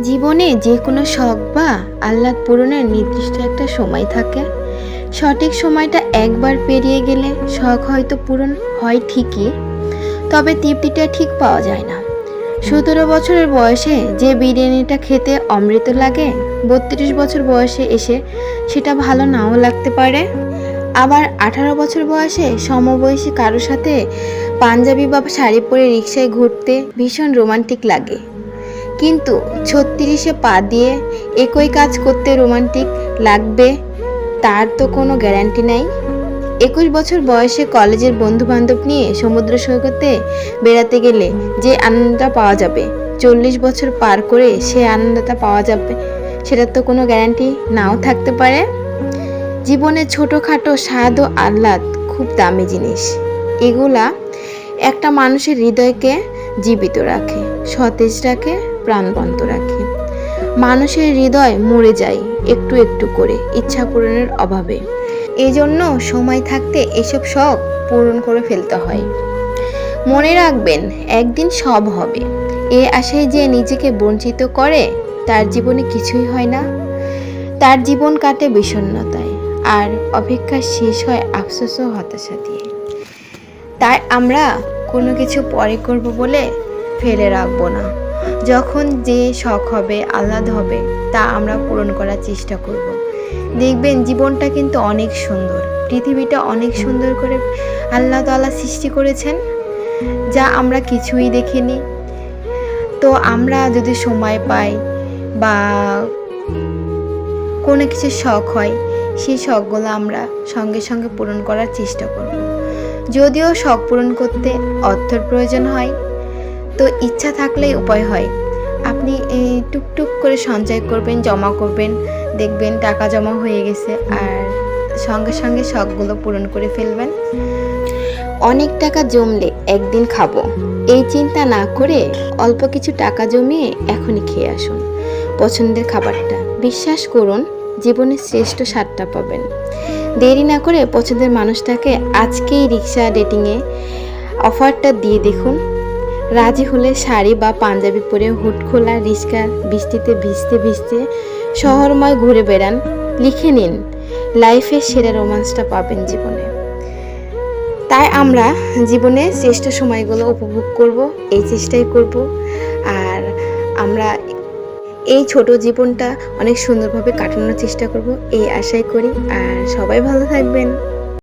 জীবনে যে কোনো শখ বা আহ্লাদ পূরণের নির্দিষ্ট একটা সময় থাকে। সঠিক সময়টা একবার পেরিয়ে গেলে শখ হয়তো পূরণ হয় ঠিকই, তবে তৃপ্তিটা ঠিক পাওয়া যায় না। 17 বছরের বয়সে যে বিরিয়ানিটা খেতে অমৃত লাগে, 32 বছর বয়সে এসে সেটা ভালো নাও লাগতে পারে। আবার 18 বছর বয়সে সমবয়সী কারোর সাথে পাঞ্জাবি বা শাড়ি পরে রিকশায় ঘুরতে ভীষণ রোমান্টিক লাগে, কিন্তু 36-এ পা দিয়ে একই কাজ করতে রোমান্টিক লাগবে তার তো কোনো গ্যারান্টি নাই। 21 বছর বয়সে কলেজের বন্ধু বান্ধব নিয়ে সমুদ্র সৈকতে বেড়াতে গেলে যে আনন্দটা পাওয়া যাবে, 40 বছর পার করে সে আনন্দটা পাওয়া যাবে সেটার তো কোনো গ্যারান্টি নাও থাকতে পারে। জীবনে ছোটোখাটো স্বাদ ও আহ্লাদ খুব দামি জিনিস। এগুলা একটা মানুষের হৃদয়কে জীবিত রাখে, সতেজ রাখে, প্রাণবন্ত রাখে। মানুষের হৃদয় মরে যায় একটু একটু করে ইচ্ছা পূরণের অভাবে। এই জন্য সময় থাকতে এসব শখ পূরণ করে ফেলতে হয়। মনে রাখবেন, একদিন সব হবে। এ আশায় যে নিজেকে বঞ্চিত করে তার জীবনে কিছুই হয় না। তার জীবন কাটে বিষণ্ণতায়, আর অপেক্ষা শেষ হয় আফসোস ও হতাশা দিয়ে। তাই আমরা কোনো কিছু পরে করব বলে ফেলে রাখবো না। যখন যে শখ হবে, আহ্লাদ হবে, তা আমরা পূরণ করার চেষ্টা করব। দেখবেন জীবনটা কিন্তু অনেক সুন্দর, পৃথিবীটা অনেক সুন্দর করে আল্লাহ তাআলা সৃষ্টি করেছেন, যা আমরা কিছুই দেখিনি। তো আমরা যদি সময় পাই বা কোনো কিছু শখ হয়, সেই শখগুলো আমরা সঙ্গে সঙ্গে পূরণ করার চেষ্টা করব। যদিও শখ পূরণ করতে অর্থের প্রয়োজন হয়, তো ইচ্ছা থাকলেই উপায় হয়। আপনি এই টুকটুক করে সঞ্চয় করবেন, জমা করবেন, দেখবেন টাকা জমা হয়ে গেছে, আর সঙ্গে সঙ্গে শখগুলো পূরণ করে ফেলবেন। অনেক টাকা জমলে একদিন খাবো, এই চিন্তা না করে অল্প কিছু টাকা জমিয়ে এখনই খেয়ে আসুন পছন্দের খাবারটা। বিশ্বাস করুন, জীবনের শ্রেষ্ঠ স্বাদটা পাবেন। দেরি না করে পছন্দের মানুষটাকে আজকেই রিক্সা ডেটিংয়ে অফারটা দিয়ে দেখুন। রাজি হলে শাড়ি বা পাঞ্জাবি পরে হুড খোলা রিক্সার বৃষ্টিতে ভিজতে ভিজতে শহরময় ঘুরে বেড়ান। লিখে নিন, লাইফের সেরা রোমান্সটা পাবেন জীবনে। তাই আমরা জীবনে শ্রেষ্ঠ সময়গুলো উপভোগ করব, এই চেষ্টাই করব। আর আমরা এই ছোট জীবনটা অনেক সুন্দরভাবে কাটানোর চেষ্টা করব, এই আশাই করি। আর সবাই ভালো থাকবেন।